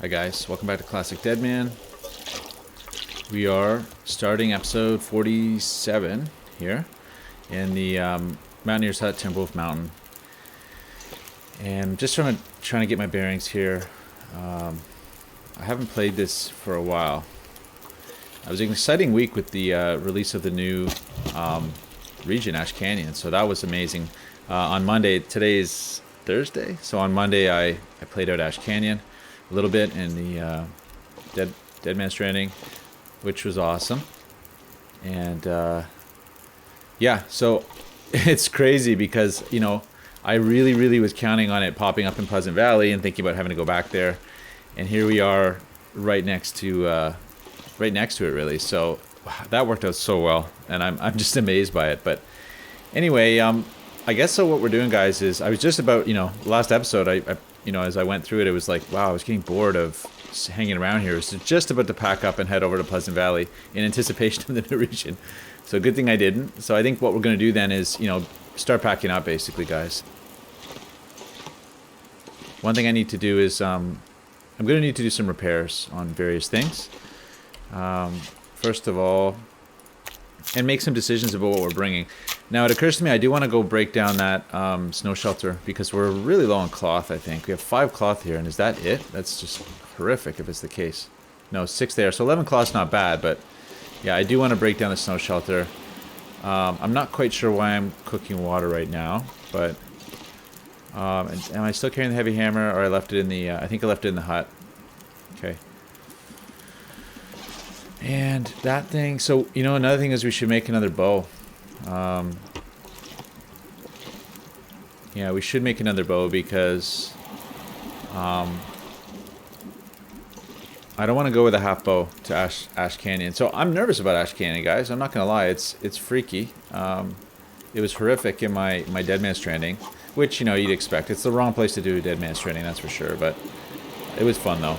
Hi guys, welcome back to Classic Deadman. We are starting episode 47 here in the Mountaineer's Hut, Timberwolf Mountain. And just trying to get my bearings here. I haven't played this for a while. It was an exciting week with the release of the new region, Ash Canyon, so that was amazing. On Monday, today is Thursday, so on Monday I played out Ash Canyon a little bit in the Deadman Stranding, which was awesome. And yeah, so it's crazy because, you know, I really was counting on it popping up in Pleasant Valley and thinking about having to go back there, and here we are right next to it really. So that worked out so well, and I'm just amazed by it. But anyway, I guess so what we're doing, guys, is I was just about, last episode, I as I went through it, it was like, wow, I was getting bored of hanging around here. So just about to pack up and head over to Pleasant Valley in anticipation of the new region. So good thing I didn't. So I think what we're going to do then is, start packing up basically, guys. One thing I need to do is, I'm going to need to do some repairs on various things. First of all, and make some decisions about what we're bringing. Now, it occurs to me I do want to go break down that snow shelter because we're really low on cloth, I think. We have 5 cloth here, and is that it? That's just horrific if it's the case. No, 6 there. So 11 cloth's not bad, but yeah, I do want to break down the snow shelter. I'm not quite sure why I'm cooking water right now, but am I still carrying the heavy hammer, or I left it in the, I think I left it in the hut. Okay. And that thing, so, another thing is we should make another bow. Yeah, we should make another bow because I don't want to go with a half bow to Ash Canyon. So I'm nervous about Ash Canyon, guys. I'm not going to lie. It's freaky. It was horrific in my Deadman Stranding, which, you'd expect. It's the wrong place to do Deadman Stranding, that's for sure. But it was fun, though.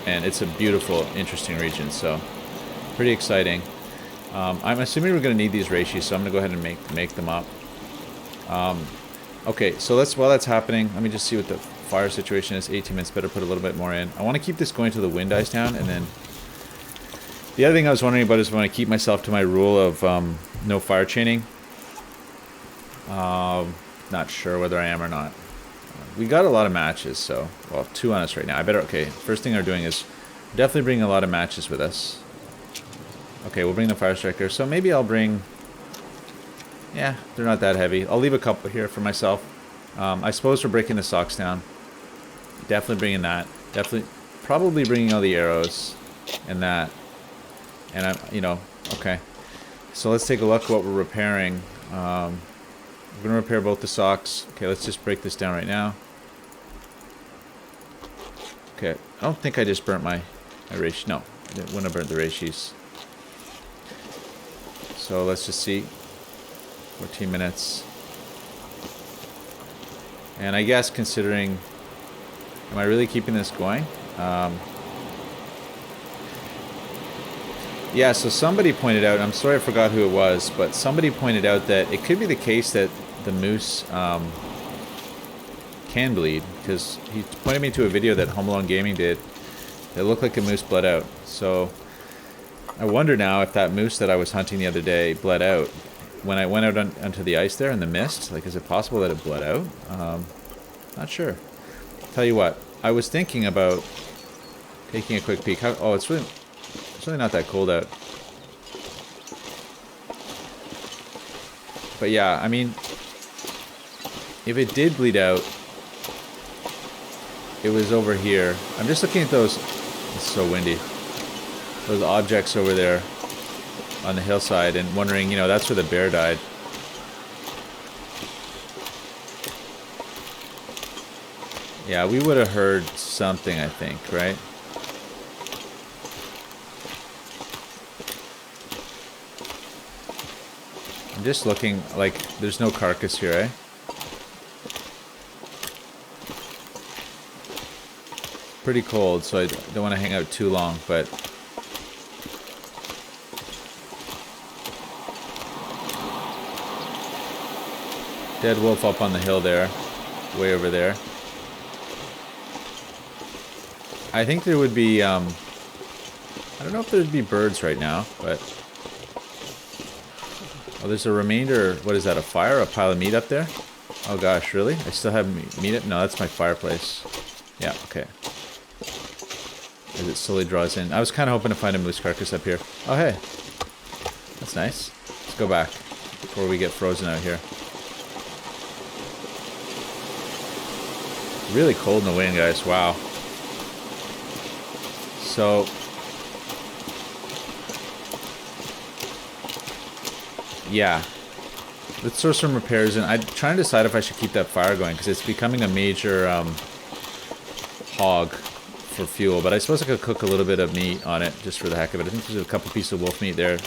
And it's a beautiful, interesting region, so pretty exciting. I'm assuming we're going to need these reishi, so I'm going to go ahead and make them up. Okay, so while that's happening, let me just see what the fire situation is. 18 minutes, better put a little bit more in. I want to keep this going till the wind dies down, and then the other thing I was wondering about is if I want to keep myself to my rule of no fire chaining. Not sure whether I am or not. We got a lot of matches, so, well, 2 on us right now. Okay, first thing we're doing is definitely bringing a lot of matches with us. Okay, we'll bring the fire striker. So maybe I'll bring... Yeah, they're not that heavy. I'll leave a couple here for myself. I suppose we're breaking the socks down. Definitely bringing that. Probably bringing all the arrows and that. And okay. So let's take a look at what we're repairing. We're going to repair both the socks. Okay, let's just break this down right now. Okay, I don't think I just burnt my reishi. No, I wouldn't have burnt the reishis. So let's just see. 14 minutes. And I guess considering... Am I really keeping this going? Yeah, so somebody pointed out, I'm sorry I forgot who it was, but somebody pointed out that it could be the case that the moose can bleed, because he pointed me to a video that Home Alone Gaming did that looked like a moose bled out. So I wonder now if that moose that I was hunting the other day bled out. When I went out onto the ice there in the mist, like, is it possible that it bled out? Not sure. Tell you what, I was thinking about taking a quick peek. It's really not that cold out. But yeah, I mean, if it did bleed out, it was over here. I'm just looking at those. It's so windy. Those objects over there on the hillside and wondering, that's where the bear died. Yeah, we would have heard something, I think, right? I'm just looking, like, there's no carcass here, eh? Pretty cold, so I don't want to hang out too long, but... Dead wolf up on the hill there. Way over there. I think there would be, I don't know if there'd be birds right now, but... Oh, there's a remainder, what is that, a fire? A pile of meat up there? Oh gosh, really? I still have meat up? No, that's my fireplace. Yeah, okay. As it slowly draws in. I was kind of hoping to find a moose carcass up here. Oh, hey. That's nice. Let's go back before we get frozen out here. Really cold in the wind, guys. Wow. So... yeah. Let's throw some repairs in. I'm trying to decide if I should keep that fire going, because it's becoming a major hog for fuel. But I suppose I could cook a little bit of meat on it, just for the heck of it. I think there's a couple pieces of wolf meat there.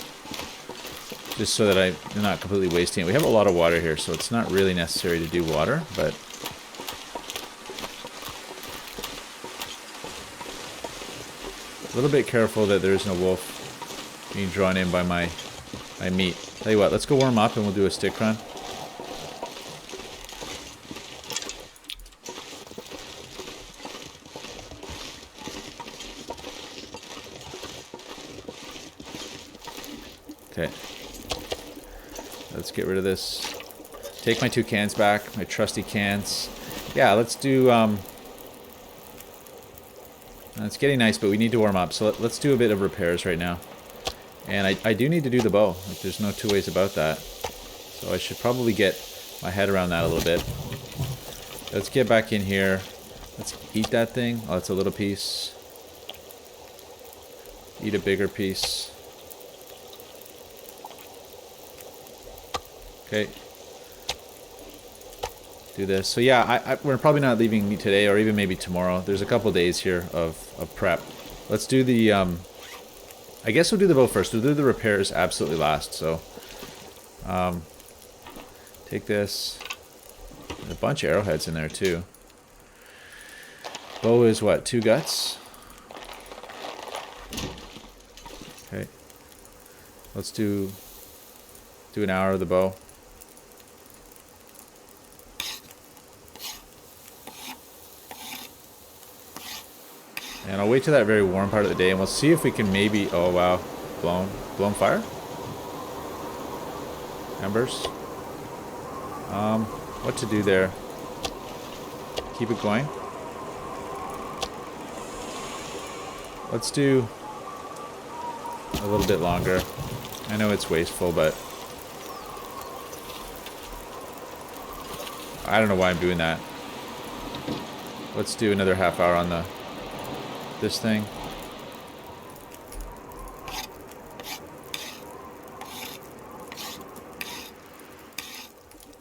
Just so that I'm not completely wasting it. We have a lot of water here, so it's not really necessary to do water, but... a little bit careful that there is no wolf being drawn in by my meat. Tell you what, let's go warm up and we'll do a stick run. Okay. Let's get rid of this. Take my 2 cans back, my trusty cans. Yeah, let's do, it's getting nice, but we need to warm up. So let's do a bit of repairs right now. And I do need to do the bow. Like, there's no two ways about that. So I should probably get my head around that a little bit. Let's get back in here. Let's eat that thing. Oh, it's a little piece. Eat a bigger piece. Okay. Do this. So yeah, we're probably not leaving meat today, or even maybe tomorrow. There's a couple days here of prep. Let's do the... I guess we'll do the bow first. We'll do the repairs absolutely last. So, take this. There's a bunch of arrowheads in there too. Bow is what? 2 guts? Okay. Let's do an hour of the bow. And I'll wait till that very warm part of the day, and we'll see if we can maybe... oh, wow. Blown fire? Embers? What to do there? Keep it going? Let's do a little bit longer. I know it's wasteful, but... I don't know why I'm doing that. Let's do another half hour on this thing.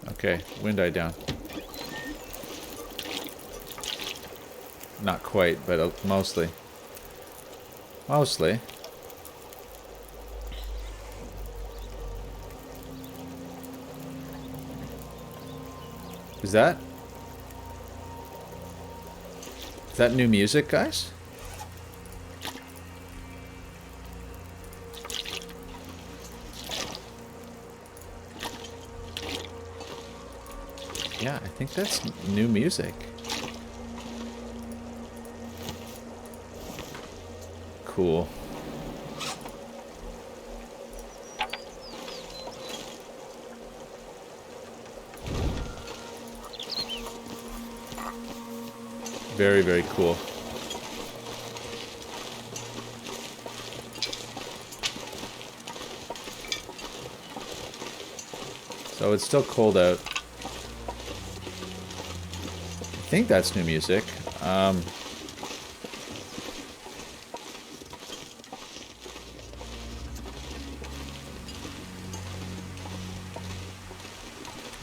Okay, wind died down. Not quite, but mostly. Mostly. Is that new music, guys? Yeah, I think that's new music. Cool. Very, very cool. So it's still cold out. I think that's new music.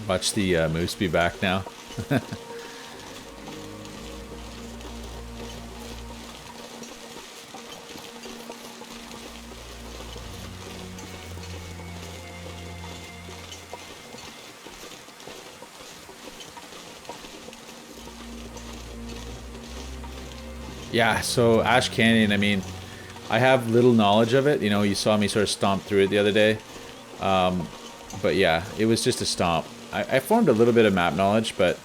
Watch the moose be back now. Yeah, so Ash Canyon, I mean, I have little knowledge of it. You know, you saw me sort of stomp through it the other day. But yeah, it was just a stomp. I formed a little bit of map knowledge, but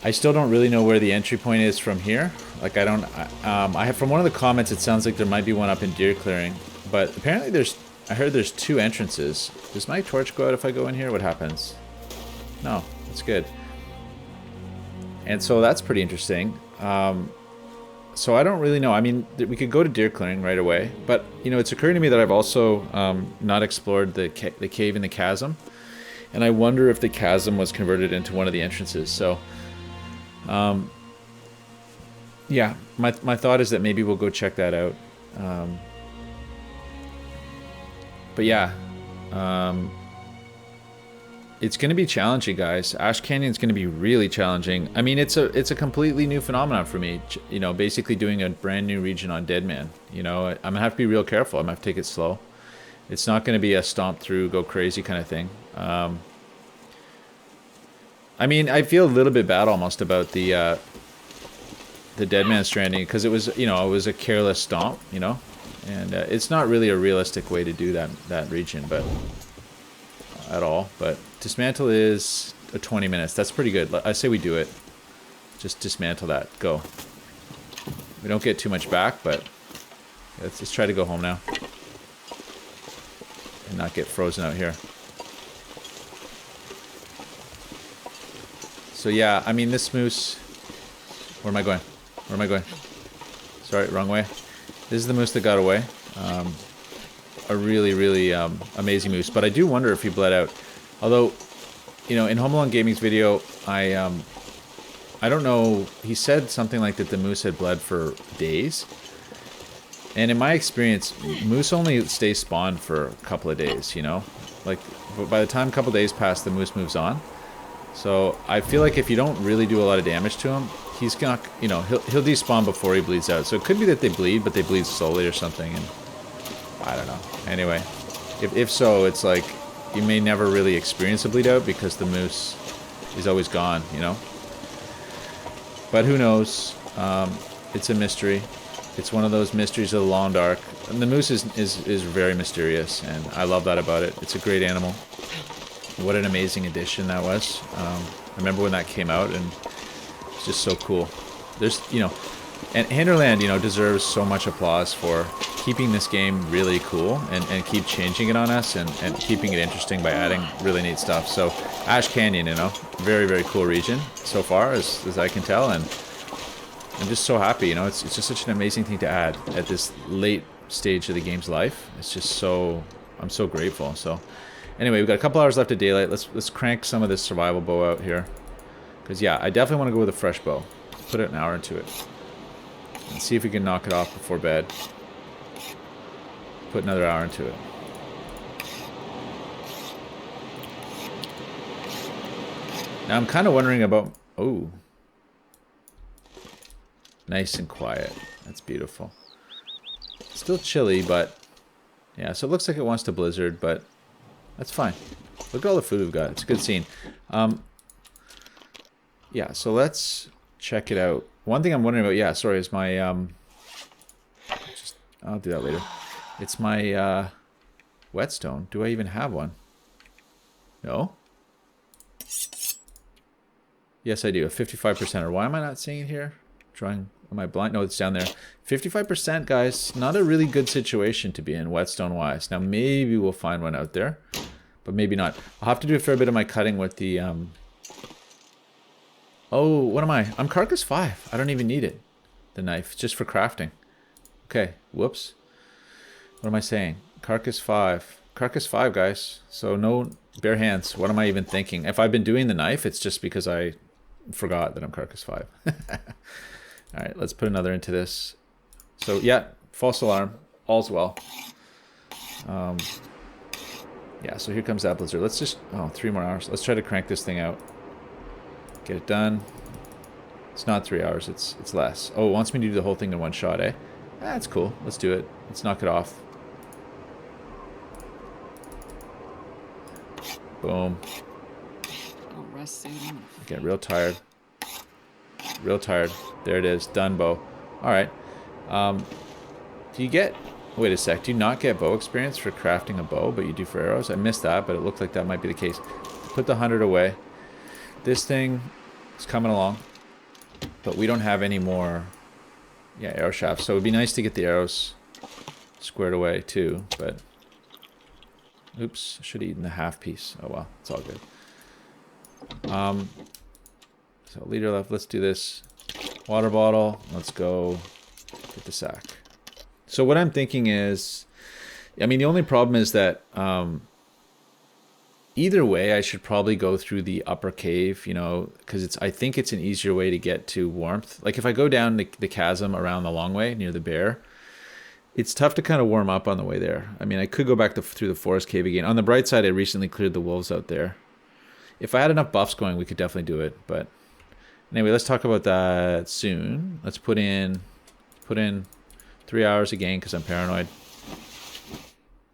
I still don't really know where the entry point is from here. Like I don't, I have from one of the comments it sounds like there might be one up in Deer Clearing, but apparently I heard there's 2 entrances. Does my torch go out if I go in here? What happens? No, that's good. And so that's pretty interesting. So I don't really know. I mean, we could go to Deer Clearing right away, but you know, it's occurring to me that I've also not explored the cave in the chasm, and I wonder if the chasm was converted into one of the entrances. So, yeah, my thought is that maybe we'll go check that out. But yeah, it's going to be challenging, guys. Ash Canyon is going to be really challenging. I mean, it's a completely new phenomenon for me. You know, basically doing a brand new region on Deadman. You know, I'm gonna have to be real careful. I'm gonna have to take it slow. It's not going to be a stomp through, go crazy kind of thing. I mean, I feel a little bit bad almost about the Deadman Stranding because it was, you know, it was a careless stomp, you know, and it's not really a realistic way to do that region, but at all. But dismantle is 20 minutes. That's pretty good. I say we do it. Just dismantle that. Go. We don't get too much back, but let's just try to go home now and not get frozen out here. So yeah, I mean, this moose... Where am I going? Where am I going? Sorry, wrong way. This is the moose that got away. A really, really amazing moose. But I do wonder if he bled out. Although, you know, in Home Alone Gaming's video, I don't know, he said something like that the moose had bled for days. And in my experience, moose only stay spawned for a couple of days, you know? Like, by the time a couple of days pass, the moose moves on. So I feel like if you don't really do a lot of damage to him, he's gonna, you know, he'll despawn before he bleeds out. So it could be that they bleed, but they bleed slowly or something, and I don't know. Anyway, if so, it's like you may never really experience a bleed out because the moose is always gone, you know. But who knows? It's a mystery. It's one of those mysteries of the long dark. And the moose is very mysterious, and I love that about it. It's a great animal. What an amazing addition that was. I remember when that came out, and it's just so cool. There's, you know, and Hinterland, you know, deserves so much applause for keeping this game really cool and keep changing it on us and keeping it interesting by adding really neat stuff. So Ash Canyon, you know, very, very cool region so far as I can tell, and I'm just so happy, you know, it's just such an amazing thing to add at this late stage of the game's life. It's just so, I'm so grateful. So anyway, we've got a couple hours left of daylight. Let's crank some of this survival bow out here. Because yeah, I definitely want to go with a fresh bow. Put an hour into it. And see if we can knock it off before bed. Put another hour into it. Now I'm kind of wondering about... Oh. Nice and quiet. That's beautiful. Still chilly, but... Yeah, so it looks like it wants to blizzard, but... That's fine. Look at all the food we've got. It's a good scene. Yeah, so let's check it out. One thing I'm wondering about, yeah, sorry, is my, I'll do that later. It's my, whetstone. Do I even have one? No? Yes, I do. A 55%er. Why am I not seeing it here? Drawing, am I blind? No, it's down there. 55%, guys. Not a really good situation to be in, whetstone-wise. Now, maybe we'll find one out there, but maybe not. I'll have to do a fair bit of my cutting with the, Oh, what am I? I'm Carcass 5. I don't even need it. The knife, just for crafting. Okay, whoops. What am I saying? Carcass 5. Carcass 5, guys. So no bare hands. What am I even thinking? If I've been doing the knife, it's just because I forgot that I'm Carcass 5. Alright, let's put another into this. So, yeah, false alarm. All's well. Yeah, so here comes that blizzard. Let's just... Oh, 3 more hours. Let's try to crank this thing out. Get it done. It's not 3 hours, it's less. Oh, it wants me to do the whole thing in one shot, eh? That's cool. Let's do it. Let's knock it off. Boom. I'll rest soon. Get real tired. Real tired. There it is. Done, bow. Alright. Do you get... Wait a sec. Do you not get bow experience for crafting a bow, but you do for arrows? I missed that, but it looked like that might be the case. Put the 100 away. This thing... It's coming along. But we don't have any more, yeah, arrow shafts. So it would be nice to get the arrows squared away too, but... Oops, I should have eaten the half piece. Oh well, it's all good. So leader left, let's do this. Water bottle, let's go get the sack. So what I'm thinking is, I mean, the only problem is that either way, I should probably go through the upper cave, you know, because I think it's an easier way to get to warmth. Like if I go down the chasm around the long way near the bear, it's tough to kind of warm up on the way there. I mean, I could go back through the forest cave again. On the bright side, I recently cleared the wolves out there. If I had enough buffs going, we could definitely do it. But anyway, let's talk about that soon. Let's put in 3 hours again because I'm paranoid.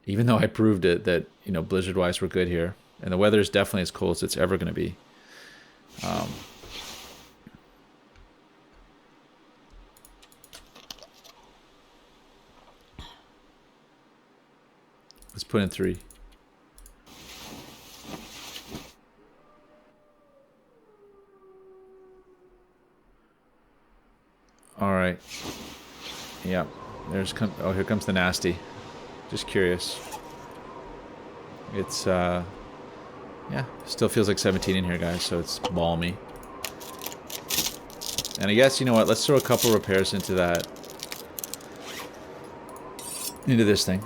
Even though I proved it that, you know, blizzard-wise we're good here. And the weather is definitely as cold as it's ever going to be. Let's put in 3. All right. Yeah. Oh, here comes the nasty. Just curious. It's yeah, still feels like 17 in here, guys, so it's balmy. And I guess, you know what, let's throw a couple repairs into this thing.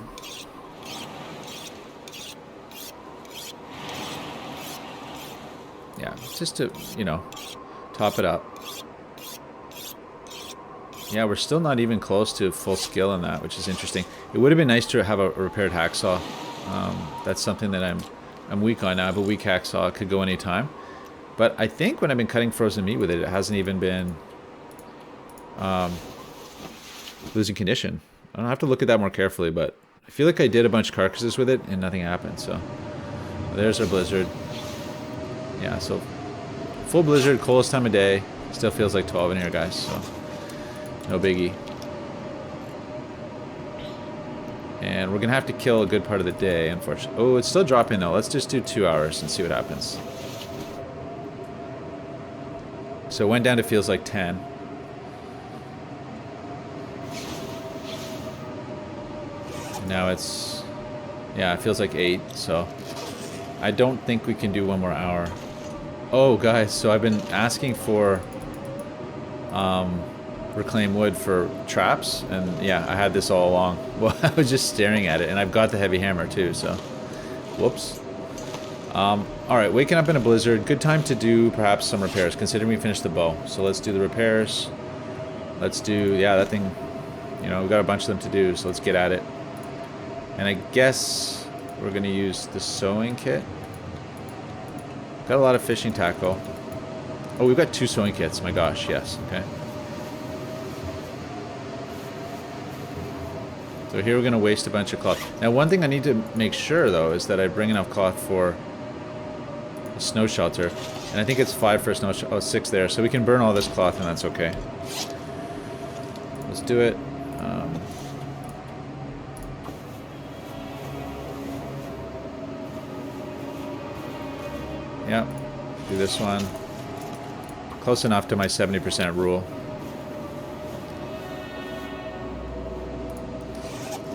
Yeah, just to, you know, top it up. Yeah, we're still not even close to full skill in that, which is interesting. It would have been nice to have a repaired hacksaw. That's something that I'm weak on now. I have a weak hacksaw. It could go any time. But I think when I've been cutting frozen meat with it, it hasn't even been losing condition. I don't have to look at that more carefully, but I feel like I did a bunch of carcasses with it and nothing happened. So there's our blizzard. Yeah, so full blizzard, coldest time of day. Still feels like 12 in here, guys. So no biggie. And we're going to have to kill a good part of the day, unfortunately. Oh, it's still dropping, though. Let's just do 2 hours and see what happens. So it went down to feels like 10. Now it's... yeah, it feels like 8, so... I don't think we can do 1 more hour. Oh, guys, so I've been asking for... reclaim wood for traps, and yeah, I had this all along. Well, I was just staring at it, and I've got the heavy hammer too, so whoops. Alright, waking up in a blizzard, good time to do perhaps some repairs, considering we finished the bow. So let's do the repairs. Let's do, yeah, that thing, you know, we've got a bunch of them to do, so let's get at it. And I guess we're going to use the sewing kit. Got a lot of fishing tackle. Oh, we've got 2 sewing kits, my gosh, yes, okay. So here we're going to waste a bunch of cloth. Now one thing I need to make sure though is that I bring enough cloth for a snow shelter. And I think it's 5 for a snow shelter. Oh, 6 there. So we can burn all this cloth and that's okay. Let's do it. Yeah, do this one. Close enough to my 70% rule.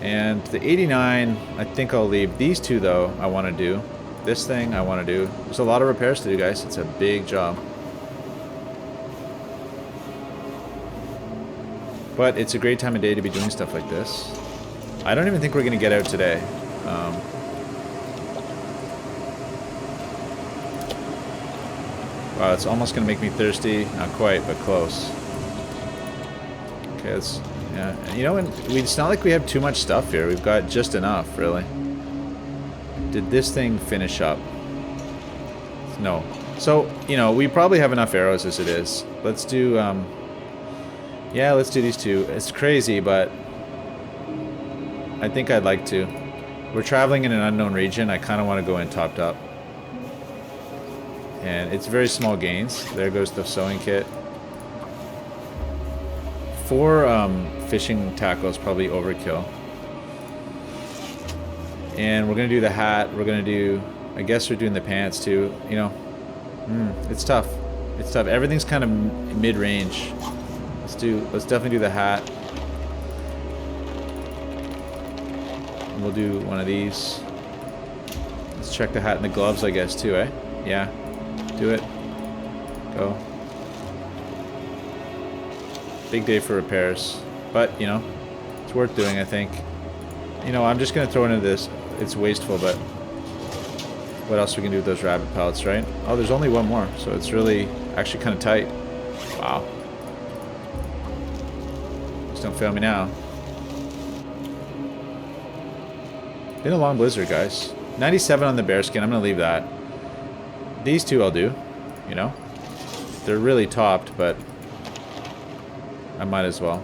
And the 89, I think I'll leave. These 2, though, I want to do. This thing, I want to do. There's a lot of repairs to do, guys. It's a big job. But it's a great time of day to be doing stuff like this. I don't even think we're going to get out today. Wow, it's almost going to make me thirsty. Not quite, but close. Okay, let's... yeah, you know, and it's not like we have too much stuff here. We've got just enough, really. Did this thing finish up? No. So, you know, we probably have enough arrows as it is. Let's do, yeah, let's do these 2. It's crazy, but I think I'd like to. We're traveling in an unknown region. I kind of want to go in topped up. And it's very small gains. There goes the sewing kit. 4 fishing tackle is probably overkill. And we're going to do the hat. We're going to do... I guess we're doing the pants too. You know, it's tough. It's tough. Everything's kind of mid-range. Let's definitely do the hat. And we'll do one of these. Let's check the hat and the gloves, I guess, too, eh? Yeah. Do it. Go. Big day for repairs. But, you know, it's worth doing, I think. You know, I'm just going to throw into this. It's wasteful, but what else we can do with those rabbit pellets, right? Oh, there's only one more, so it's really actually kind of tight. Wow. Just don't fail me now. Been a long blizzard, guys. 97 on the bearskin. I'm going to leave that. These two I'll do, you know. They're really topped, but I might as well.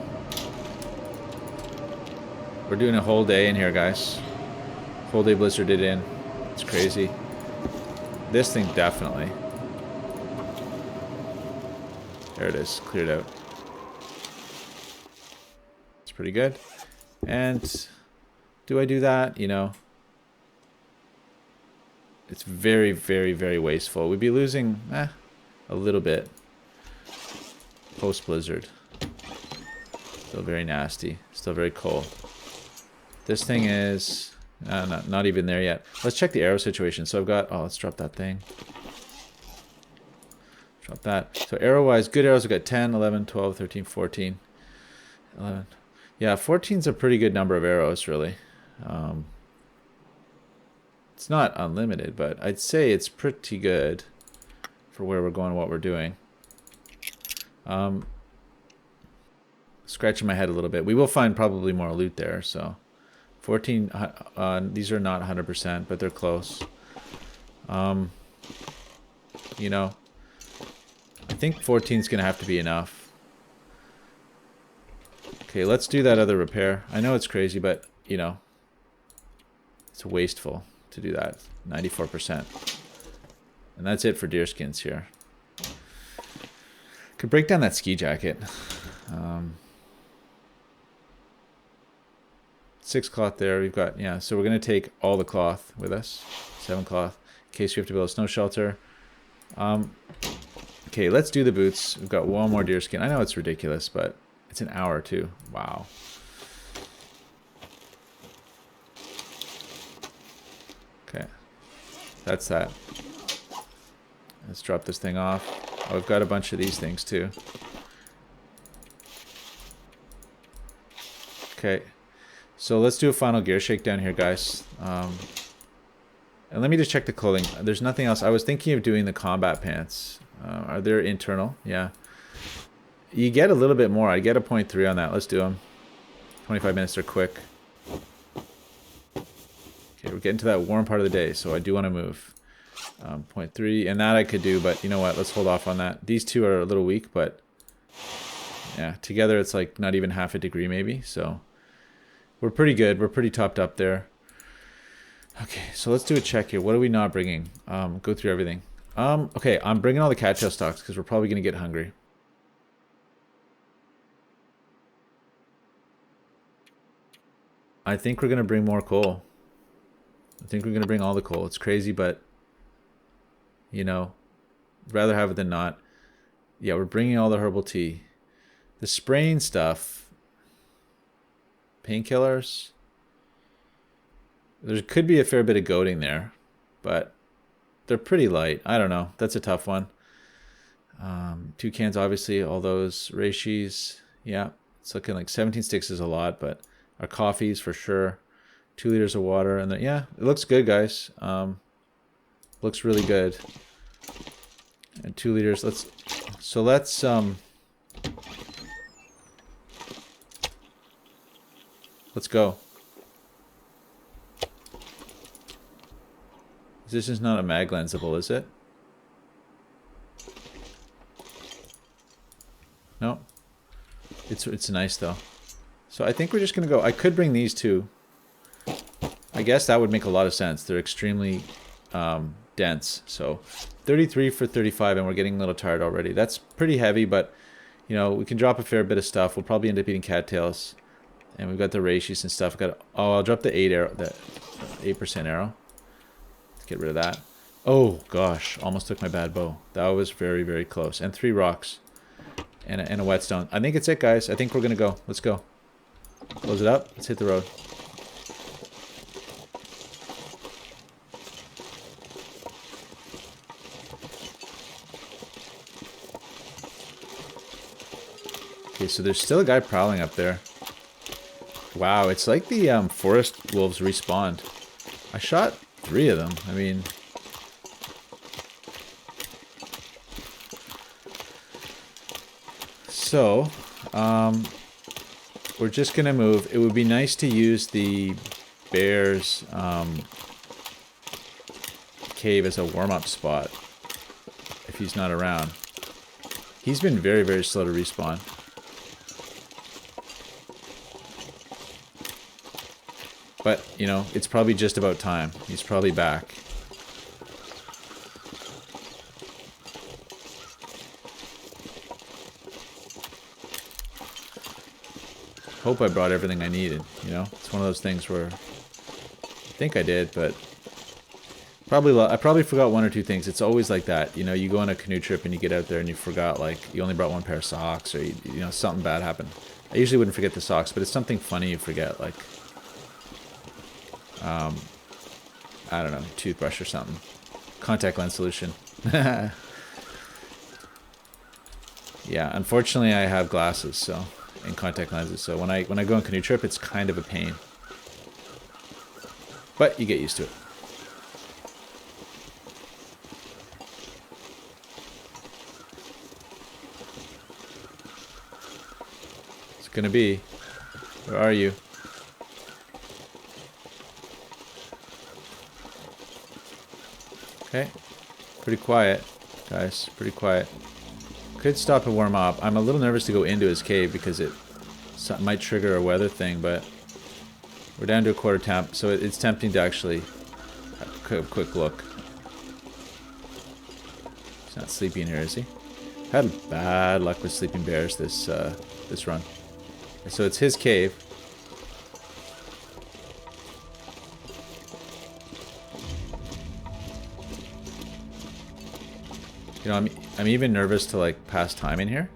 We're doing a whole day in here, guys. Whole day blizzard it in. It's crazy. This thing definitely. There it is, cleared out. It's pretty good. And do I do that? You know, it's very, very, very wasteful. We'd be losing a little bit post blizzard. Still very nasty. Still very cold. This thing is not even there yet. Let's check the arrow situation. So I've got, let's drop that thing. Drop that. So arrow wise, good arrows. I've got 10, 11, 12, 13, 14, 11. Yeah, 14 is a pretty good number of arrows, really. It's not unlimited, but I'd say it's pretty good for where we're going, what we're doing. Scratching my head a little bit. We will find probably more loot there, so 14, these are not 100%, but they're close. You know, I think 14 is going to have to be enough. Okay, let's do that other repair. I know it's crazy, but, you know, it's wasteful to do that. 94%. And that's it for deerskins here. Could break down that ski jacket. 6 cloth there. We've got, yeah, so we're going to take all the cloth with us. 7 cloth. In case we have to build a snow shelter. Okay, let's do the boots. We've got one more deerskin. I know it's ridiculous, but it's an hour too. Wow. Okay. That's that. Let's drop this thing off. Oh, we've got a bunch of these things too. Okay. So let's do a final gear shakedown here, guys. And let me just check the clothing. There's nothing else. I was thinking of doing the combat pants. Are they internal? Yeah. You get a little bit more. I get a 0.3 on that. Let's do them. 25 minutes are quick. Okay, we're getting to that warm part of the day, so I do want to move. 0.3, and that I could do, but you know what? Let's hold off on that. These two are a little weak, but yeah, together it's like not even half a degree maybe, so we're pretty good. We're pretty topped up there. Okay, so let's do a check here. What are we not bringing? Go through everything. Okay, I'm bringing all the cattail stocks because we're probably going to get hungry. I think we're going to bring more coal. I think we're going to bring all the coal. It's crazy, but, you know, rather have it than not. Yeah, we're bringing all the herbal tea. The spraying stuff. Painkillers. There could be a fair bit of goading there, but they're pretty light. I don't know. That's a tough one. 2 cans, obviously. All those reishis. Yeah, it's looking like 17 sticks is a lot, but our coffees for sure. 2 liters of water, and then, yeah, it looks good, guys. Looks really good. And 2 liters. Let's go. This is not a mag lensable, is it? No. It's nice though. So I think we're just gonna go. I could bring these two. I guess that would make a lot of sense. They're extremely dense. So 33 for 35, and we're getting a little tired already. That's pretty heavy, but you know, we can drop a fair bit of stuff. We'll probably end up eating cattails. And we've got the reishis and stuff. I'll drop the 8 arrow, the 8% arrow. Let's get rid of that. Oh gosh, almost took my bad bow. That was very, very close. And 3 rocks and a whetstone. I think it's it, guys. I think we're gonna go. Let's go. Close it up. Let's hit the road. Okay, so there's still a guy prowling up there. Wow, it's like the forest wolves respawned. I shot 3 of them. I mean... So, we're just gonna move. It would be nice to use the bear's cave as a warm-up spot if he's not around. He's been very, very slow to respawn. But, you know, it's probably just about time. He's probably back. Hope I brought everything I needed, you know? It's one of those things where I think I did, but I probably forgot 1 or 2 things. It's always like that. You know, you go on a canoe trip and you get out there and you forgot, like, you only brought 1 pair of socks, or, you know, something bad happened. I usually wouldn't forget the socks, but it's something funny you forget, like, I don't know, toothbrush or something. Contact lens solution. Yeah, unfortunately I have glasses, so... and contact lenses, so when I go on canoe trip, it's kind of a pain. But you get used to it. It's gonna be. Where are you? Okay. Pretty quiet, guys. Pretty quiet. Could stop and warm up. I'm a little nervous to go into his cave because it might trigger a weather thing, but we're down to a quarter temp, so it's tempting to actually have a quick look. He's not sleeping here, is he? Had bad luck with sleeping bears this run. So it's his cave. You know, I'm even nervous to like pass time in here.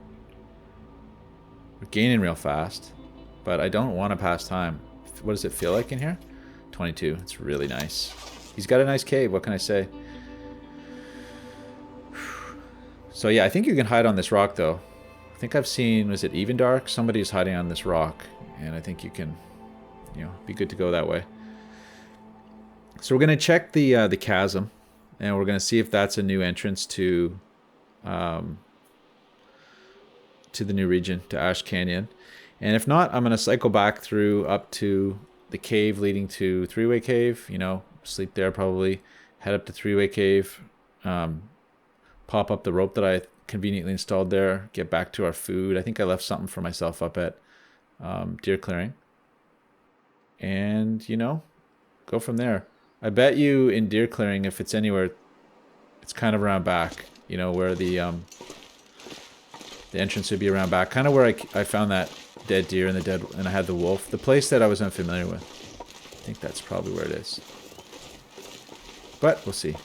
We're gaining real fast, but I don't want to pass time. What does it feel like in here? 22. It's really nice. He's got a nice cave. What can I say? So yeah, I think you can hide on this rock though. I think I've seen, was it Even Dark? Somebody's hiding on this rock, and I think you can, you know, be good to go that way. So we're gonna check the chasm, and we're gonna see if that's a new entrance to the new region, to Ash Canyon. And if not, I'm gonna cycle back through up to the cave leading to Three-Way Cave. You know, sleep there probably. Head up to Three-Way Cave. Pop up the rope that I conveniently installed there. Get back to our food. I think I left something for myself up at Deer Clearing. And, you know, go from there. I bet you in Deer Clearing, if it's anywhere, it's kind of around back. You know, where the entrance would be around back. Kind of where I found that dead deer and I had the wolf. The place that I was unfamiliar with. I think that's probably where it is. But we'll see.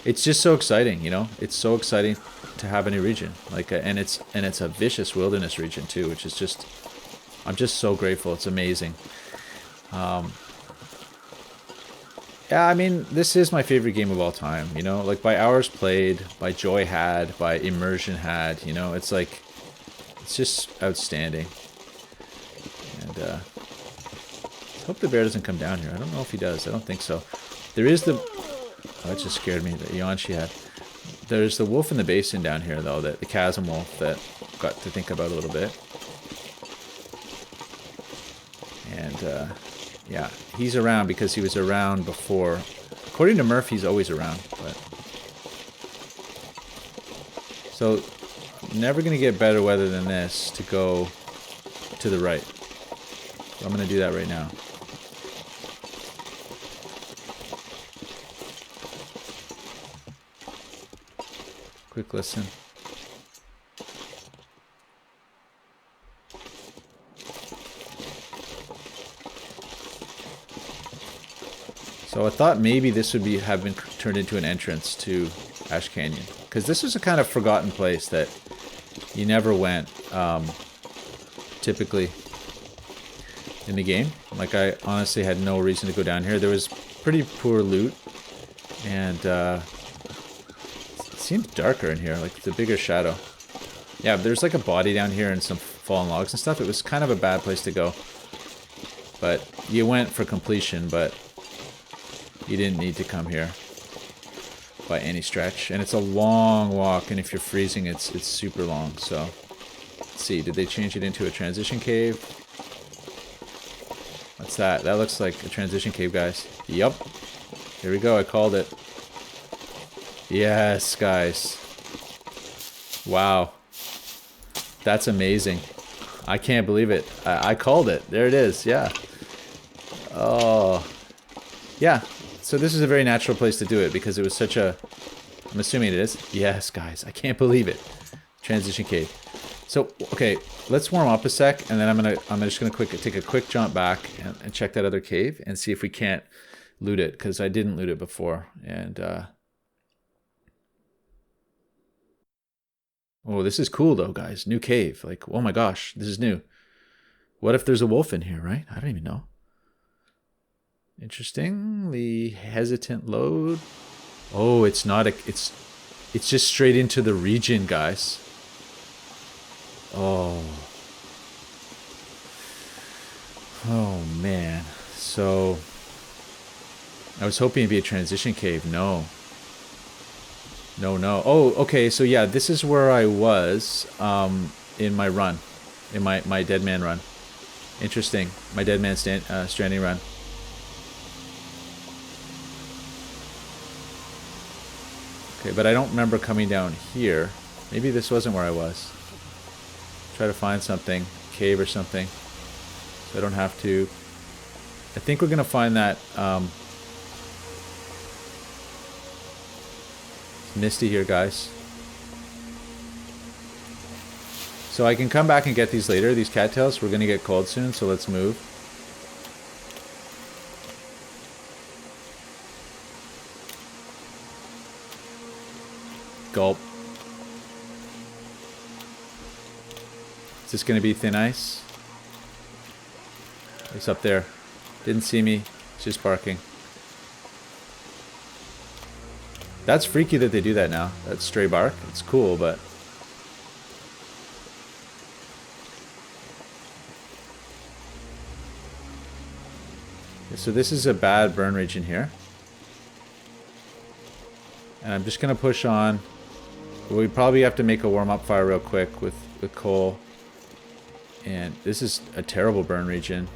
It's just so exciting, you know. It's so exciting to have a new region, like, and it's a vicious wilderness region too, which is just, I'm just so grateful. It's amazing. Yeah, I mean, this is my favorite game of all time, you know, like by hours played, by joy had, by immersion had, you know, it's like, it's just outstanding. And I hope the bear doesn't come down here. I don't know if he does. I don't think so. There is the... Oh, that just scared me, the yawn she had. There's the wolf in the basin down here, though, the chasm wolf that I've got to think about a little bit. And, yeah, he's around because he was around before. According to Murph, he's always around. But so, never going to get better weather than this to go to the right. So I'm going to do that right now. Quick listen. So I thought maybe this would have been turned into an entrance to Ash Canyon. Because this is a kind of forgotten place that you never went, typically, in the game. Like, I honestly had no reason to go down here. There was pretty poor loot. And, it seemed darker in here, like the bigger shadow. Yeah, there's like a body down here and some fallen logs and stuff. It was kind of a bad place to go. But you went for completion, but you didn't need to come here by any stretch. And it's a long walk, and if you're freezing, it's super long. So, let's see, did they change it into a transition cave? What's that? That looks like a transition cave, guys. Yup. Here we go, I called it. Yes, guys. Wow. That's amazing. I can't believe it. I called it. There it is, yeah. Oh. Yeah, so this is a very natural place to do it because it was such a... I'm assuming it is. Yes, guys, I can't believe it. Transition cave. So, okay, let's warm up a sec, and then I'm just gonna take a quick jump back and check that other cave and see if we can't loot it, because I didn't loot it before. And oh, this is cool though, guys. New cave. Like, oh my gosh, this is new. What if there's a wolf in here, right? I don't even know. Interestingly hesitant load. Oh, it's not a... It's just straight into the region, guys. Oh. Oh, man. So... I was hoping it'd be a transition cave. No. No, no. Oh, okay, so yeah, this is where I was in my run. In my Deadman run. Interesting. My Deadman Stranding run. Okay, but I don't remember coming down here. Maybe this wasn't where I was. Try to find something. Cave or something. So I don't have to... I think we're going to find that... misty here, guys. So I can come back and get these later, these cattails. We're going to get cold soon, so let's move. Gulp. Is this going to be thin ice? It's up there. Didn't see me. It's just barking. That's freaky that they do that now. That's stray bark. It's cool, but... So this is a bad burn region here. And I'm just going to push on. We probably have to make a warm-up fire real quick with coal. And this is a terrible burn region.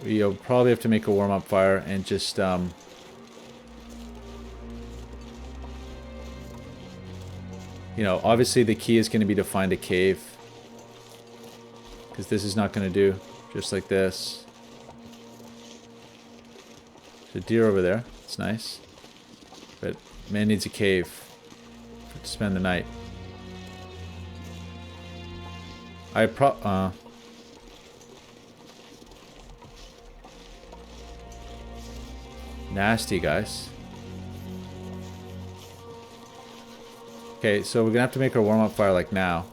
We'll probably have to make a warm-up fire and just, you know, obviously the key is going to be to find a cave. Because this is not going to do. Just like this. There's a deer over there. It's nice. But man needs a cave to spend the night. Nasty, guys. Okay, so we're gonna have to make our warm-up fire like now.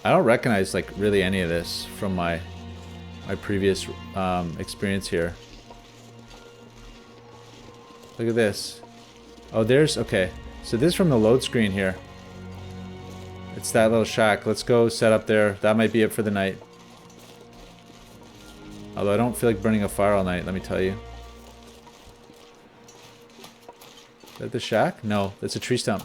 I don't recognize like really any of this from my previous experience here. Look at this. Oh, there's... Okay. So this is from the load screen here. It's that little shack. Let's go set up there. That might be it for the night. Although I don't feel like burning a fire all night, let me tell you. Is that the shack? No, that's a tree stump.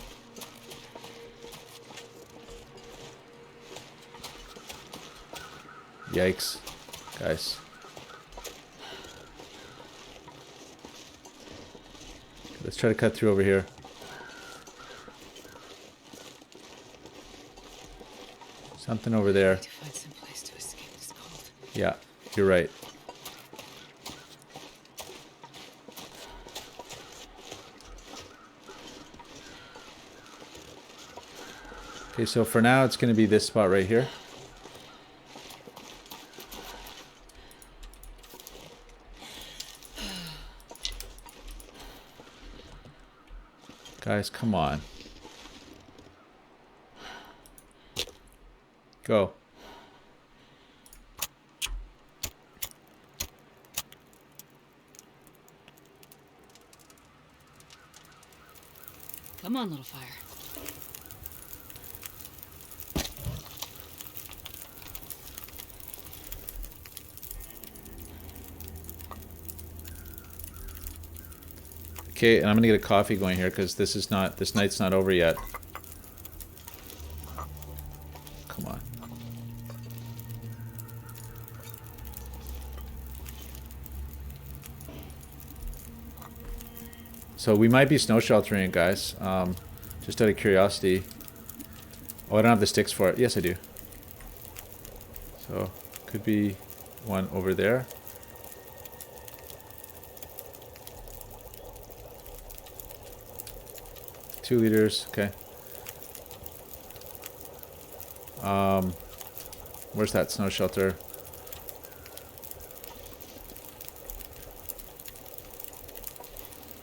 Yikes. Guys. Let's try to cut through over here. Something over there. To find some place to escape this cold. Yeah, you're right. Okay, so for now it's going to be this spot right here. Guys, come on. Go. Come on, little fire. Okay, and I'm gonna get a coffee going here because this night's not over yet. Come on. So we might be snow sheltering, guys. Just out of curiosity. Oh, I don't have the sticks for it. Yes, I do. So, could be one over there. Two liters, okay. Where's that snow shelter?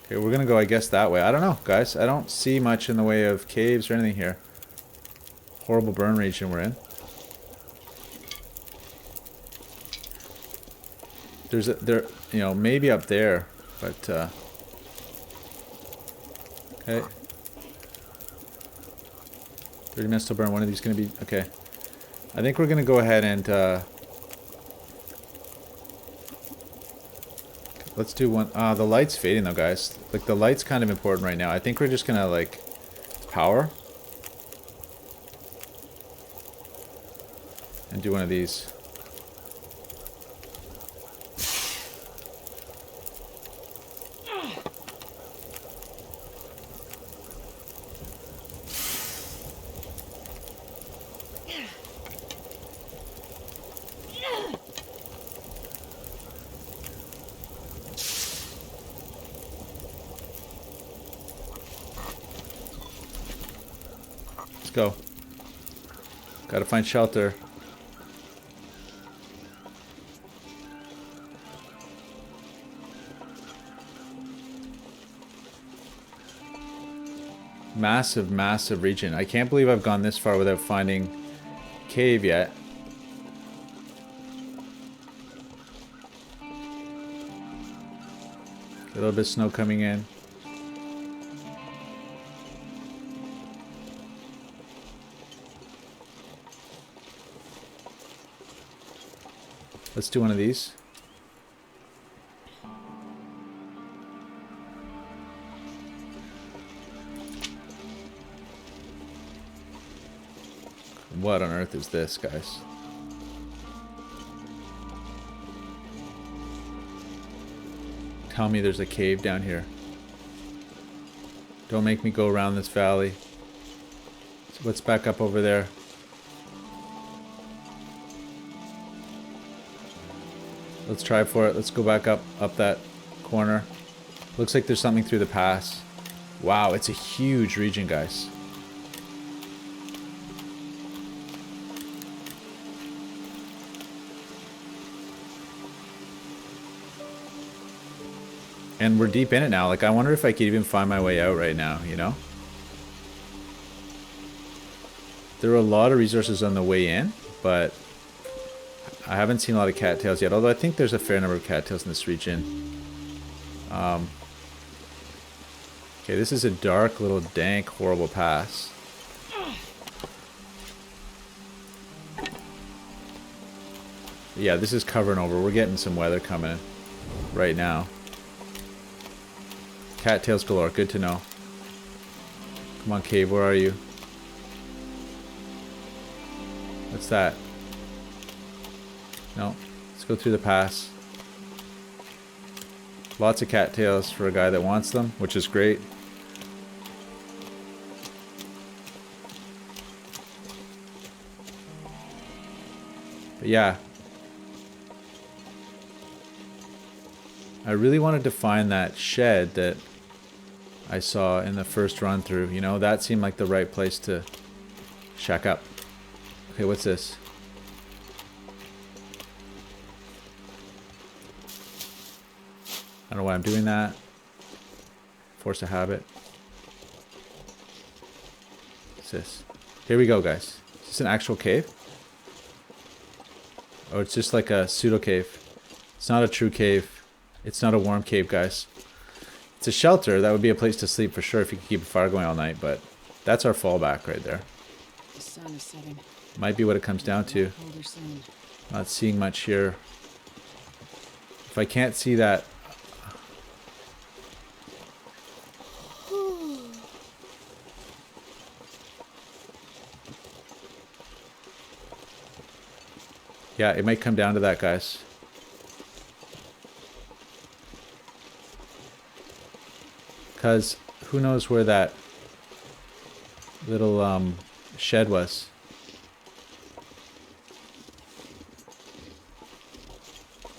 Okay, we're gonna go, I guess, that way. I don't know, guys. I don't see much in the way of caves or anything here. Horrible burn region we're in. There's a, you know, maybe up there, but, okay. 30 minutes till burn. One of these gonna be, okay. I think we're gonna go ahead and, let's do one. The light's fading though, guys. Like, the light's kind of important right now. I think we're just gonna, like, power. And do one of these. Let's go. Gotta find shelter. Massive, massive region. I can't believe I've gone this far without finding cave yet. A little bit of snow coming in. Let's do one of these. What on earth is this, guys? Tell me there's a cave down here. Don't make me go around this valley. So let's back up over there. Let's try for it. Let's go back up that corner. Looks like there's something through the pass. Wow, it's a huge region, guys. And we're deep in it now. Like, I wonder if I could even find my way out right now, you know? There are a lot of resources on the way in, but I haven't seen a lot of cattails yet, although I think there's a fair number of cattails in this region. Okay, this is a dark, little, dank, horrible pass. Yeah, this is covering over. We're getting some weather coming right now. Cattails galore, good to know. Come on, cave, where are you? What's that? No, let's go through the pass. Lots of cattails for a guy that wants them, which is great. But yeah. I really wanted to find that shed that I saw in the first run through. You know, that seemed like the right place to Shack up. Okay, what's this? I don't know why I'm doing that. Force a habit. What's this? Here we go, guys. Is this an actual cave? Or it's just like a pseudo cave. It's not a true cave. It's not a warm cave, guys. It's a shelter. That would be a place to sleep for sure if you could keep a fire going all night, but that's our fallback right there. The sun is setting. Might be what it comes down to. Colder soon. Not seeing much here. If I can't see that... Yeah, it might come down to that, guys. Because who knows where that little shed was.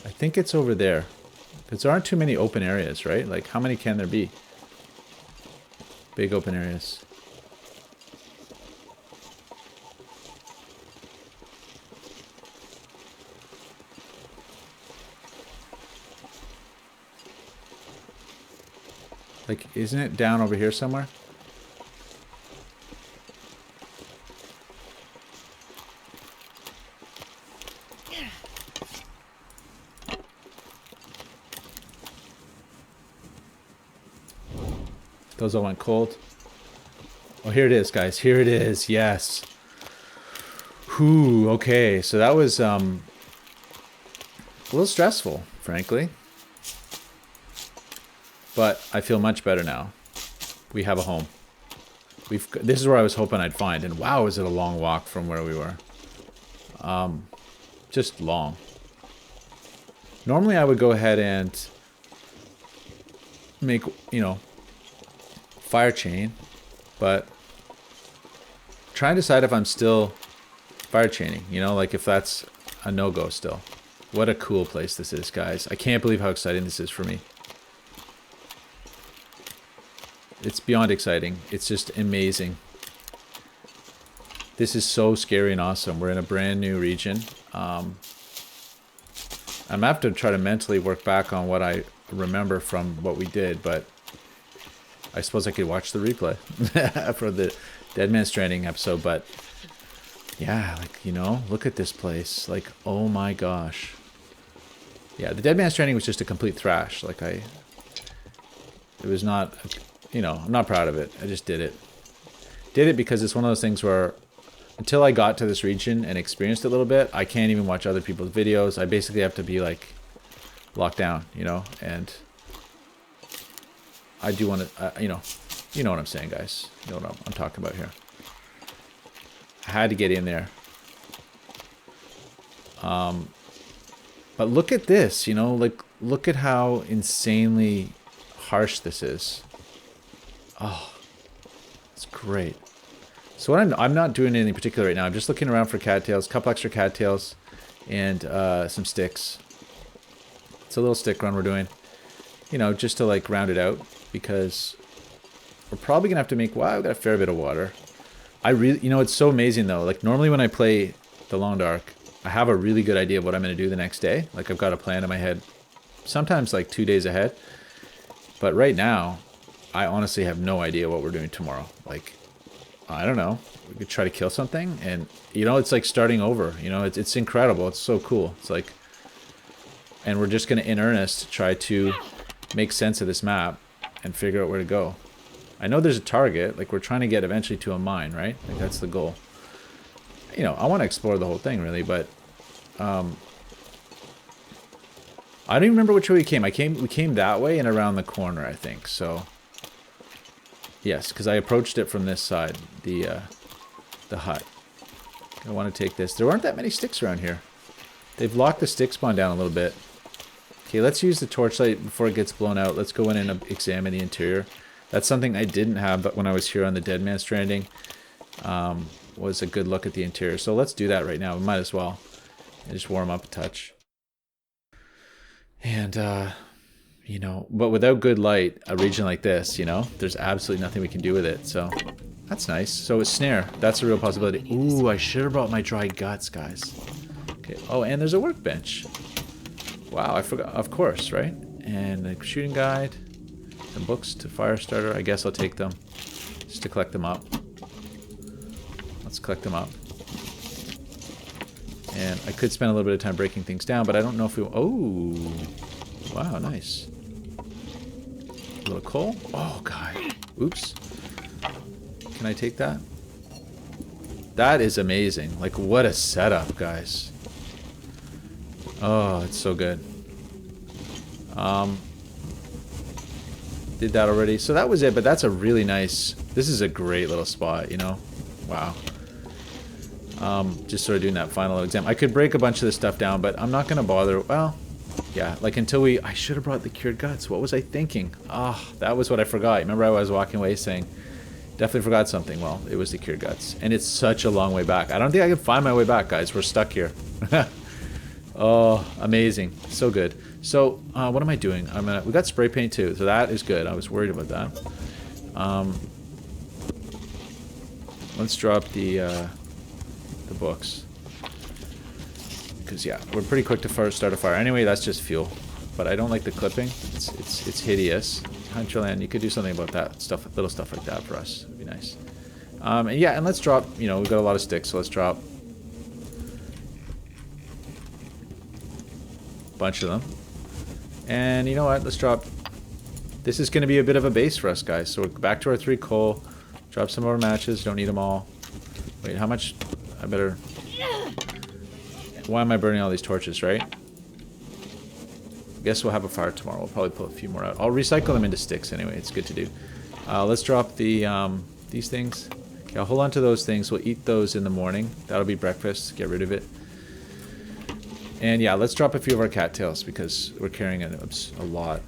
I think it's over there. Because there aren't too many open areas, right? Like, how many can there be? Big open areas. Like, isn't it down over here somewhere? Those all went cold. Oh, here it is, guys. Here it is. Yes. Whew, okay. So that was a little stressful, frankly. But I feel much better now. We have a home. This is where I was hoping I'd find. And wow, is it a long walk from where we were. Just long. Normally I would go ahead and make, you know, fire chain. But trying to decide if I'm still fire chaining. You know, like if that's a no-go still. What a cool place this is, guys. I can't believe how exciting this is for me. It's beyond exciting. It's just amazing. This is so scary and awesome. We're in a brand new region. I'm going to have to try to mentally work back on what I remember from what we did, but I suppose I could watch the replay for the Deadman Stranding episode, but yeah, like, you know, look at this place. Like, oh my gosh. Yeah, the Deadman Stranding was just a complete thrash. Like, it was not... You know, I'm not proud of it. I just did it. Did it because it's one of those things where until I got to this region and experienced it a little bit, I can't even watch other people's videos. I basically have to be like locked down, you know, and I do want to, you know what I'm saying, guys. You know what I'm talking about here. I had to get in there. But look at this, you know, like look at how insanely harsh this is. Oh, it's great. So what I'm not doing anything particular right now. I'm just looking around for cattails, a couple extra cattails, and some sticks. It's a little stick run we're doing, you know, just to like round it out because we're probably gonna have to make. Wow, we got a fair bit of water. I really, you know, it's so amazing though. Like normally when I play the Long Dark, I have a really good idea of what I'm gonna do the next day. Like I've got a plan in my head, sometimes like 2 days ahead. But right now, I honestly have no idea what we're doing tomorrow. Like, I don't know. We could try to kill something and, you know, it's like starting over. You know, it's incredible. It's so cool. It's like, and we're just going to in earnest try to make sense of this map and figure out where to go. I know there's a target. Like, we're trying to get eventually to a mine, right? Like, that's the goal. You know, I want to explore the whole thing, really, but I don't even remember which way we came. We came that way and around the corner, I think. So yes, because I approached it from this side, the hut. I want to take this. There aren't that many sticks around here. They've locked the stick spawn down a little bit. Okay, let's use the torchlight before it gets blown out. Let's go in and examine the interior. That's something I didn't have, but when I was here on the Deadman Stranding, was a good look at the interior. So let's do that right now. We might as well. And just warm up a touch. And, you know, but without good light, a region like this, you know, there's absolutely nothing we can do with it. So That's nice. So a snare. That's a real possibility. Ooh, I should have brought my dry guts, guys. Okay. Oh, and there's a workbench. Wow, I forgot. Of course, right? And a shooting guide. Some books to fire starter. I guess I'll take them. Just to collect them up. Let's collect them up. And I could spend a little bit of time breaking things down, but I don't know if we... Oh! Wow, nice. A little coal. Oh, God. Oops. Can I take that? That is amazing. Like, what a setup, guys. Oh, it's so good. Did that already. So that was it, but that's a really nice... This is a great little spot, you know? Wow. Just sort of doing that final exam. I could break a bunch of this stuff down, but I'm not going to bother. Well, yeah, like until we... I should have brought the cured guts. What was I thinking? Ah, oh, that was what I forgot. Remember I was walking away saying, definitely forgot something. Well, it was the cured guts. And it's such a long way back. I don't think I can find my way back, guys. We're stuck here. Oh, amazing. So good. So, what am I doing? We got spray paint too, so that is good. I was worried about that. Let's drop the books. Because, yeah, we're pretty quick to start a fire. Anyway, that's just fuel. But I don't like the clipping. It's hideous. Hunterland, you could do something about that stuff, little stuff like that for us. It'd be nice. And yeah, and let's drop, you know, we've got a lot of sticks, so let's drop a bunch of them. And you know what? Let's drop... This is going to be a bit of a base for us, guys. So we're back to our 3 coal. Drop some more matches. Don't need them all. Wait, how much? I better... Why am I burning all these torches, right? Guess we'll have a fire tomorrow. We'll probably pull a few more out. I'll recycle them into sticks anyway. It's good to do. Let's drop the these things. Okay, I'll hold on to those things. We'll eat those in the morning. That'll be breakfast. Get rid of it. And yeah, let's drop a few of our cattails because we're carrying a lot.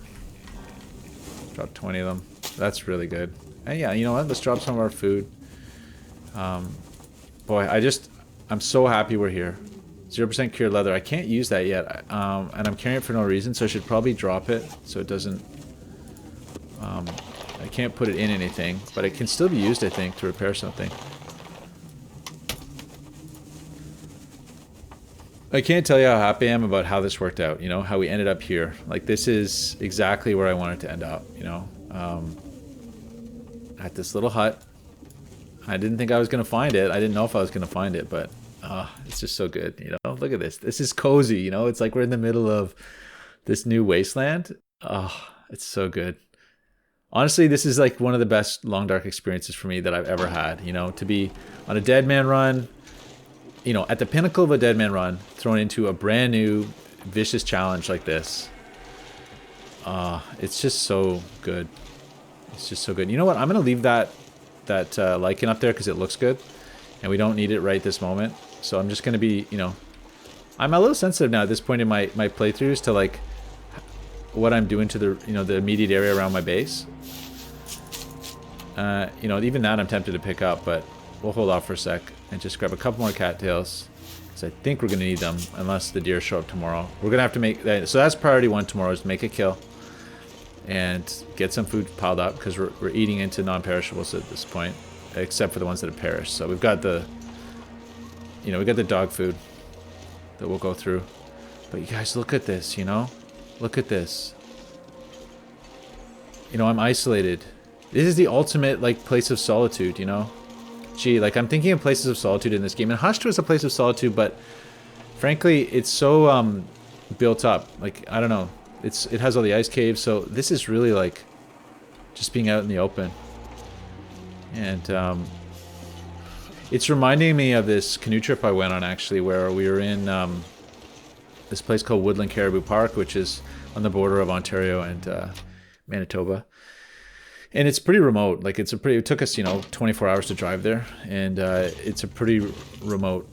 Drop 20 of them. That's really good. And yeah, you know what? Let's drop some of our food. Boy, I'm so happy we're here. 0% cured leather. I can't use that yet. And I'm carrying it for no reason, so I should probably drop it so it doesn't... I can't put it in anything, but it can still be used, I think, to repair something. I can't tell you how happy I am about how this worked out, you know, how we ended up here. Like, this is exactly where I wanted to end up, you know. At this little hut. I didn't think I was going to find it. I didn't know if I was going to find it, but it's just so good, you know. Look at this. This is cozy, you know. It's like we're in the middle of this new wasteland. Oh, it's so good. Honestly, this is like one of the best Long Dark experiences for me that I've ever had, you know, to be on a Deadman run, you know, at the pinnacle of a Deadman run, thrown into a brand new vicious challenge like this. It's just so good. It's just so good. You know what? I'm going to leave that lichen up there because it looks good. And we don't need it right this moment. So I'm just going to be, you know... I'm a little sensitive now at this point in my playthroughs to, like, what I'm doing to the, you know, the immediate area around my base. You know, even that I'm tempted to pick up, but we'll hold off for a sec and just grab a couple more cattails. Because I think we're going to need them unless the deer show up tomorrow. We're going to have to make... So that's priority 1 tomorrow, is to make a kill. And get some food piled up, because we're eating into non-perishables at this point. Except for the ones that have perished. So we've got the... You know, we got the dog food that we'll go through. But you guys, look at this, you know? Look at this. You know, I'm isolated. This is the ultimate, like, place of solitude, you know? Gee, like, I'm thinking of places of solitude in this game. And Hushed was a place of solitude, but... Frankly, it's so, built up. Like, I don't know. It has all the ice caves, so this is really, like... Just being out in the open. And, it's reminding me of this canoe trip I went on, actually, where we were in, this place called Woodland Caribou Park, which is on the border of Ontario and, Manitoba. And it's pretty remote. Like, it took us, you know, 24 hours to drive there. And, it's a pretty remote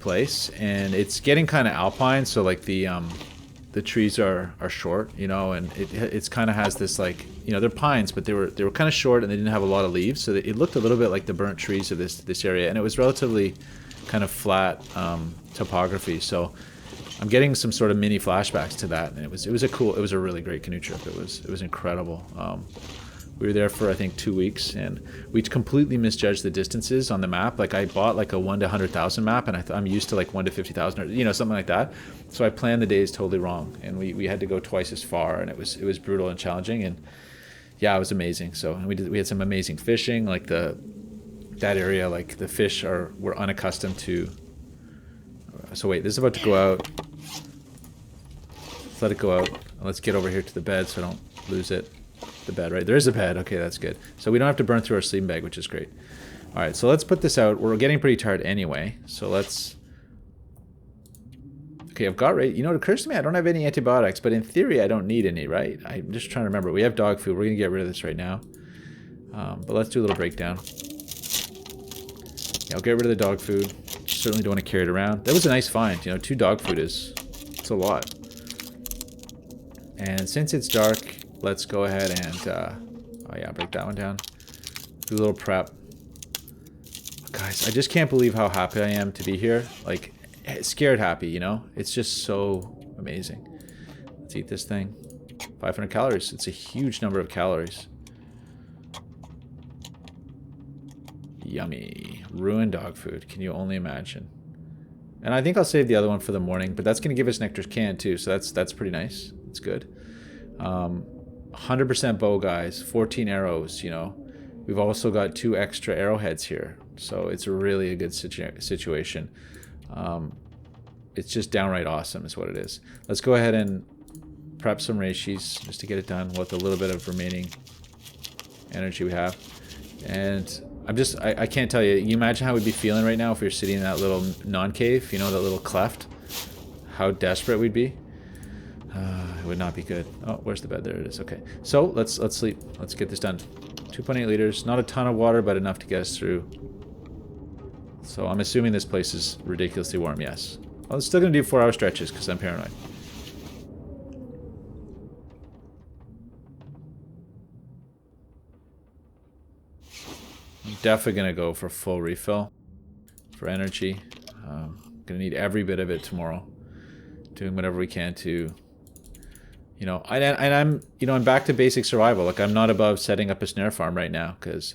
place. And it's getting kind of alpine, so, like, the trees are short, you know, and it's kind of has this, like, you know, they're pines, but they were kind of short and they didn't have a lot of leaves, so it looked a little bit like the burnt trees of this area, and it was relatively kind of flat topography. So I'm getting some sort of mini flashbacks to that, and it was a really great canoe trip. It was incredible. We were there for, I think, 2 weeks, and we completely misjudged the distances on the map. Like, I bought like a 1 to 100,000 map, and I'm used to like 1 to 50,000, or, you know, something like that. So I planned the days totally wrong, and we had to go twice as far, and it was brutal and challenging, and yeah, it was amazing. So, and we had some amazing fishing, like that area, like the fish were unaccustomed to. So wait, this is about to go out. Let's let it go out. Let's get over here to the bed so I don't lose it. The bed, right? There is a bed. Okay, that's good. So we don't have to burn through our sleeping bag, which is great. All right, so let's put this out. We're getting pretty tired anyway, so let's... Okay, I've got... You know, it occurs to me I don't have any antibiotics, but in theory I don't need any, right? I'm just trying to remember. We have dog food. We're going to get rid of this right now. But let's do a little breakdown. Yeah, I'll get rid of the dog food. Certainly don't want to carry it around. That was a nice find. You know, 2 dog food it's a lot. And since it's dark, let's go ahead and, oh yeah, break that one down. Do a little prep. Guys, I just can't believe how happy I am to be here. Like, scared happy, you know? It's just so amazing. Let's eat this thing. 500 calories. It's a huge number of calories. Yummy. Ruined dog food. Can you only imagine? And I think I'll save the other one for the morning, but that's going to give us Nectar's can too, so that's pretty nice. It's good. 100% bow, guys. 14 arrows, you know. We've also got 2 extra arrowheads here, so it's really a good situation. It's just downright awesome is what it is. Let's go ahead and prep some reishis just to get it done with a little bit of remaining energy we have. And I can't tell you. You imagine how we'd be feeling right now if we were sitting in that little non-cave, you know, that little cleft? How desperate we'd be. It would not be good. Oh, where's the bed? There it is. Okay. So let's sleep. Let's get this done. 2.8 liters. Not a ton of water, but enough to get us through. So I'm assuming this place is ridiculously warm. Yes. Well, it's still going to do 4-hour stretches because I'm paranoid. I'm definitely going to go for full refill for energy. Going to need every bit of it tomorrow. Doing whatever we can to, you know, and I'm, you know, I'm back to basic survival. Like, I'm not above setting up a snare farm right now because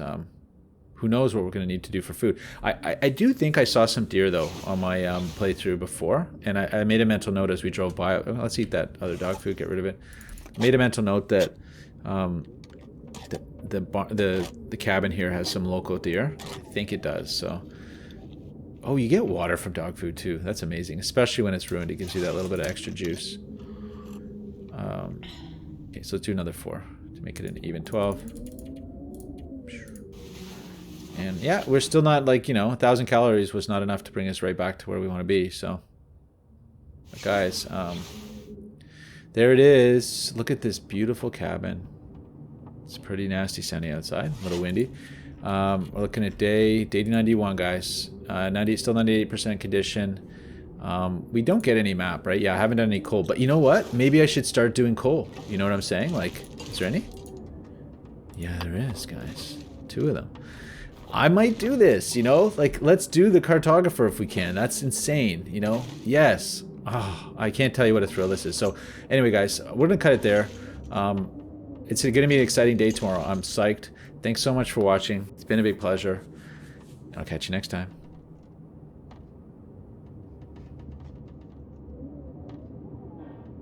who knows what we're going to need to do for food. I do think I saw some deer though on my playthrough before, and I made a mental note as we drove by. Let's eat that other dog food, get rid of it. I made a mental note that the cabin here has some local deer. I think it does. So, oh, you get water from dog food too. That's amazing, especially when it's ruined. It gives you that little bit of extra juice. Okay, so let's do another 4 to make it an even 12. And yeah, we're still not, like, you know, 1,000 calories was not enough to bring us right back to where we want to be. So, but guys, there it is. Look at this beautiful cabin. It's pretty nasty sunny outside, a little windy. We're looking at day 91, guys. Still 98% condition. We don't get any map, right? Yeah, I haven't done any coal, but you know what? Maybe I should start doing coal. You know what I'm saying? Like, is there any? Yeah, there is, guys. 2 of them. I might do this, you know? Like, let's do the cartographer if we can. That's insane, you know? Yes. Oh, I can't tell you what a thrill this is. So, anyway, guys, we're going to cut it there. It's going to be an exciting day tomorrow. I'm psyched. Thanks so much for watching. It's been a big pleasure. I'll catch you next time.